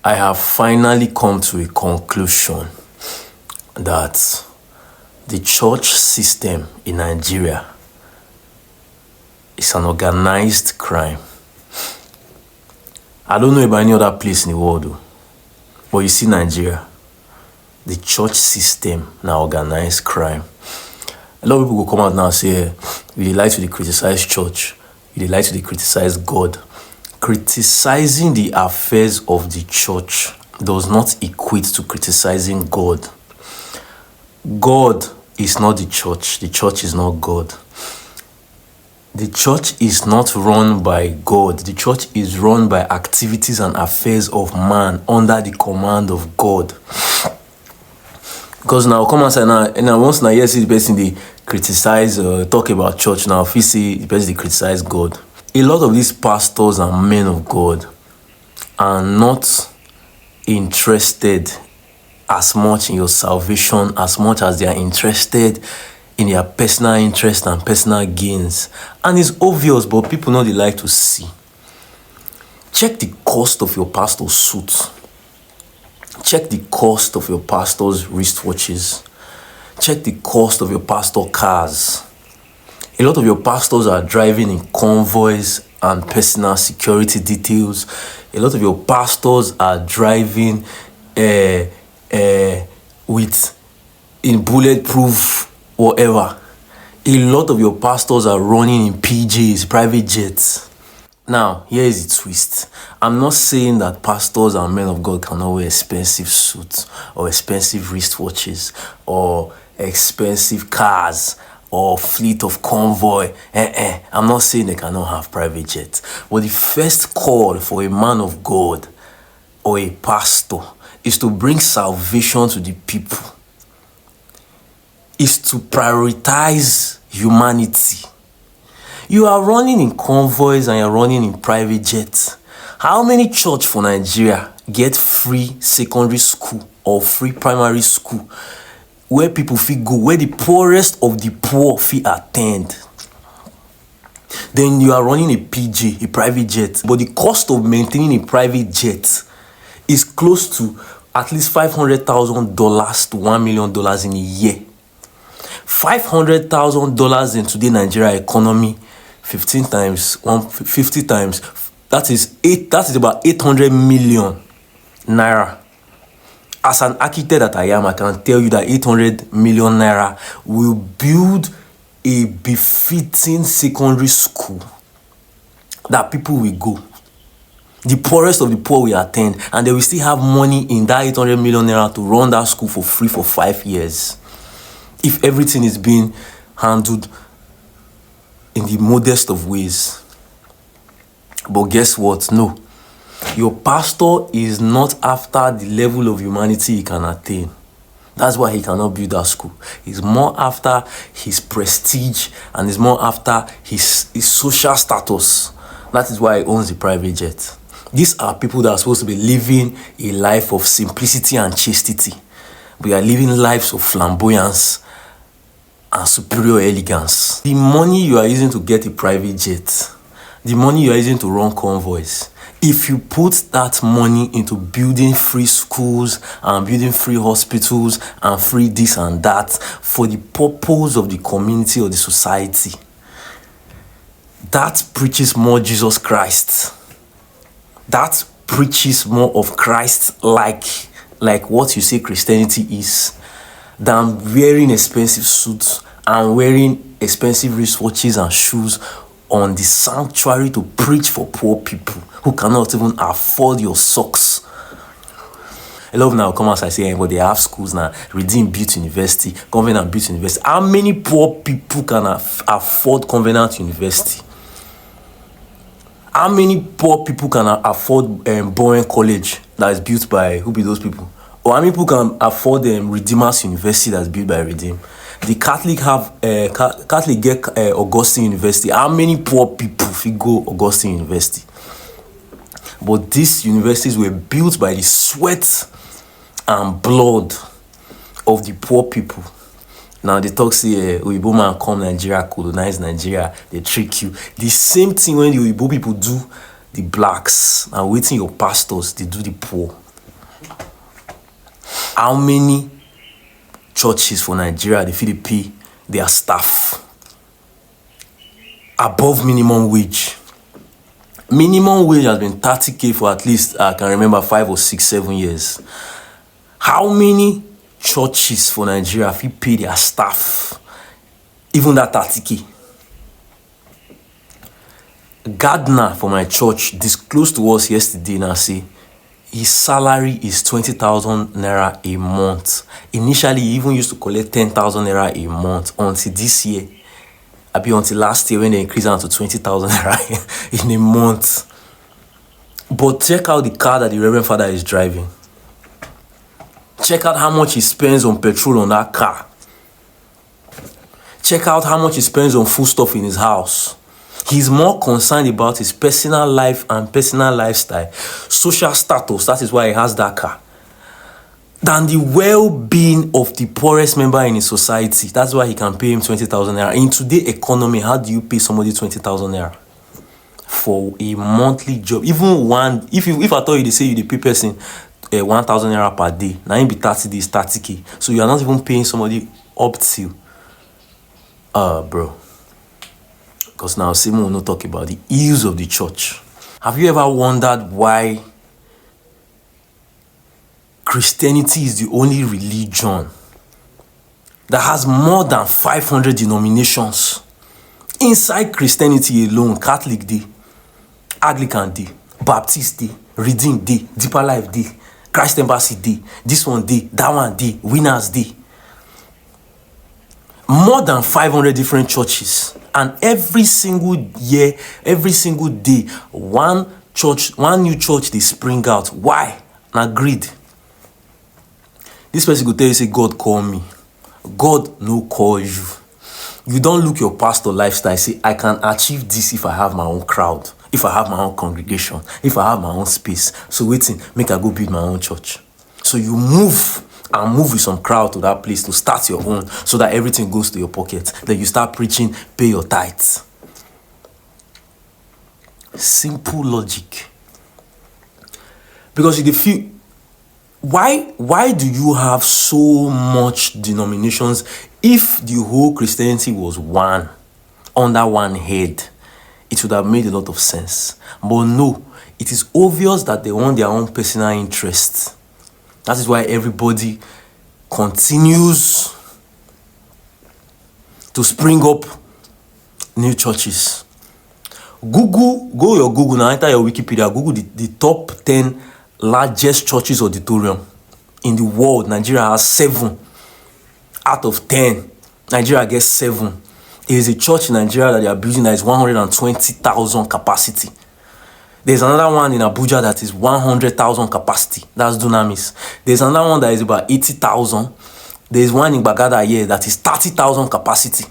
I have finally come to a conclusion that the church system in Nigeria is an organized crime. I don't know about any other place in the world, though. But you see Nigeria, the church system now organized crime. A lot of people will come out now and say, we like to criticize church, we like to criticize God. Criticizing the affairs of the church does not equate to criticizing God. God is not the church is not God. The church is not run by God. The church is run by activities and affairs of man under the command of God. Because now come outside now, and once now you see the person they criticize talk about church now, if you see the person they criticize God. A lot of these pastors and men of God are not interested as much in your salvation as much as they are interested in their personal interest and personal gains. And it's obvious, but people know they like to see. Check the cost of your pastor's suit. Check the cost of your pastor's wristwatches. Check the cost of your pastor's cars. A lot of your pastors are driving in convoys and personal security details. A lot of your pastors are driving in bulletproof whatever. A lot of your pastors are running in PJs, private jets. Now, here is the twist. I'm not saying that pastors and men of God cannot wear expensive suits or expensive wristwatches or expensive cars or fleet of convoy. I'm not saying they cannot have private jets. But the first call for a man of God or a pastor is to bring salvation to the people. Is to prioritize humanity. You are running in convoys and you're running in private jets. How many church for Nigeria get free secondary school or free primary school where people fit go, where the poorest of the poor fit attend? Then you are running a PJ, a private jet, but the cost of maintaining a private jet is close to at least $500,000 to $1 million in a year. $500,000 in today Nigeria economy, 15 times 150 times, that is about 800 million naira. As an architect that I am, I can tell you that 800 million naira will build a befitting secondary school that people will go. The poorest of the poor will attend, and they will still have money in that 800 million naira to run that school for free for 5 years. If everything is being handled in the modest of ways. But guess what? No. Your pastor is not after the level of humanity he can attain. That's why he cannot build that school. He's more after his prestige and he's more after his social status. That is why he owns the private jet. These are people that are supposed to be living a life of simplicity and chastity. We are living lives of flamboyance and superior elegance. The money you are using to get a private jet, the money you are using to run convoys, if you put that money into building free schools and building free hospitals and free this and that for the purpose of the community or the society, that preaches more Jesus Christ. That preaches more of Christ like what you say Christianity is, than wearing expensive suits and wearing expensive wristwatches and shoes on the sanctuary to preach for poor people who cannot even afford your socks. A lot of now come out and say, but they have schools now, Redeem Butte University, Covenant Butte University. How many poor people can afford Covenant University? How many poor people can afford Bowen College that is built by, who be those people? Or how many people can afford Redeemers University that's built by Redeem? The Catholic get Augustine University. How many poor people go Augustine University? But these universities were built by the sweat and blood of the poor people. Now they talk say Oyibo man come Nigeria, colonize Nigeria, they trick you. The same thing when the Oyibo people do the blacks and waiting your pastors, they do the poor. How many churches for Nigeria, they fit pay their staff above minimum wage? Minimum wage has been 30K for at least, I can remember, 5 or 6, 7 years. How many churches for Nigeria fit pay their staff even that 30K? Gardner for my church disclosed to us yesterday now say his salary is 20,000 naira a month. Initially, he even used to collect 10,000 naira a month until this year. Until last year when they increased down to 20,000 naira in a month. But check out the car that the Reverend Father is driving. Check out how much he spends on petrol on that car. Check out how much he spends on foodstuff in his house. He's more concerned about his personal life and personal lifestyle, social status, that is why he has that car, than the well-being of the poorest member in his society. That's why he can pay him 20,000 naira. In today's economy, how do you pay somebody 20,000 naira for a monthly job? Even one, if I told you, they say you pay person 1,000 naira per day, now it be 30 days, 30K. So you are not even paying somebody up to, bro. Because now Simon will not talk about the ills of the church. Have you ever wondered why Christianity is the only religion that has more than 500 denominations? Inside Christianity alone, Catholic Day, Anglican Day, Baptist Day, Redeemed Day, Deeper Life Day, Christ Embassy Day, this one day, that one day, Winners Day. More than 500 different churches. And every single year, every single day, one new church, they spring out. Why? Now greed. This person go tell you, say, God call me. God no call you. You don't look your pastor lifestyle, say, I can achieve this if I have my own crowd, if I have my own congregation, if I have my own space. So waiting, make I go build my own church. So you move with some crowd to that place to start your own, so that everything goes to your pocket. Then you start preaching, pay your tithes. Simple logic. Because you feel, why do you have so much denominations if the whole Christianity was one, under one head? It would have made a lot of sense. But no, it is obvious that they want their own personal interests. That is why everybody continues to spring up new churches. Go your Google now, enter your Wikipedia, Google the top 10 largest churches auditorium in the world. Nigeria has 7 out of 10. Nigeria gets 7. There is a church in Nigeria that they are building that is 120,000 capacity. There's another one in Abuja that is 100,000 capacity. That's Dunamis. There's another one that is about 80,000. There's one in Bagada here that is 30,000 capacity.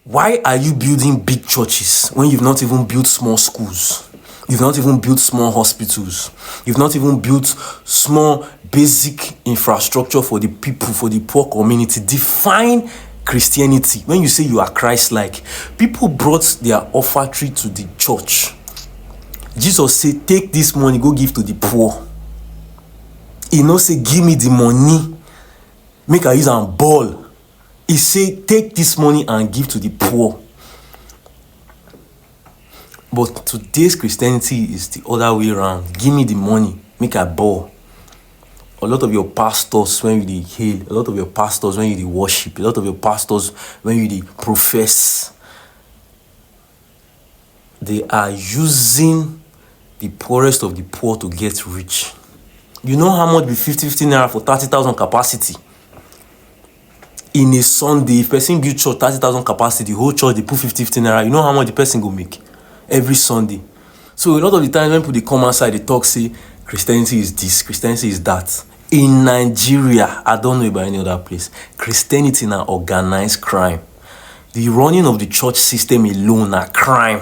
Why are you building big churches when you've not even built small schools? You've not even built small hospitals. You've not even built small basic infrastructure for the people, for the poor community. Define Christianity. When you say you are Christ-like, people brought their offertory to the church. Jesus said, take this money, go give to the poor. He no say, give me the money, make I use and ball. He say, take this money and give to the poor. But today's Christianity is the other way around. Give me the money, make I ball. A lot of your pastors, when you hail, a lot of your pastors, when you worship, a lot of your pastors, when you profess, they are using the poorest of the poor to get rich. You know how much be 50 naira for 30,000 capacity? In a Sunday, if person build church 30,000 capacity, the whole church, they put 50 naira, you know how much the person go make every Sunday? So a lot of the time when people come outside, they talk, say, Christianity is this, Christianity is that. In Nigeria, I don't know about any other place, Christianity now organized crime. The running of the church system alone are crime.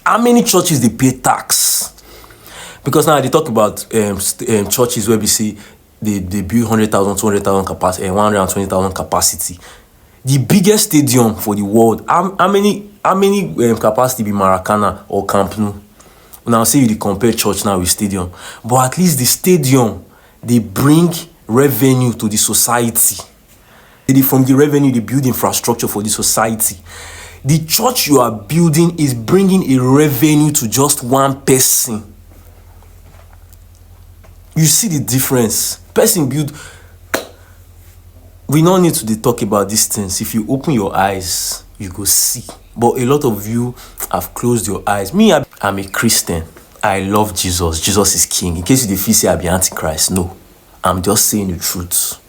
How many churches they pay tax? Because now they talk about churches where we see they build 100,000, 200,000 capacity, 120,000 capacity. The biggest stadium for the world. How many capacity be Maracana or Camp Nou? Now say you compare church now with stadium, but at least the stadium they bring revenue to the society. From the revenue, they build infrastructure for the society. The church you are building is bringing a revenue to just one person. You see the difference. Person build. We don't need to talk about these things. If you open your eyes, you go see. But a lot of you have closed your eyes. Me, I'm a Christian. I love Jesus. Jesus is king. In case you feel say I be antichrist, no. I'm just saying the truth.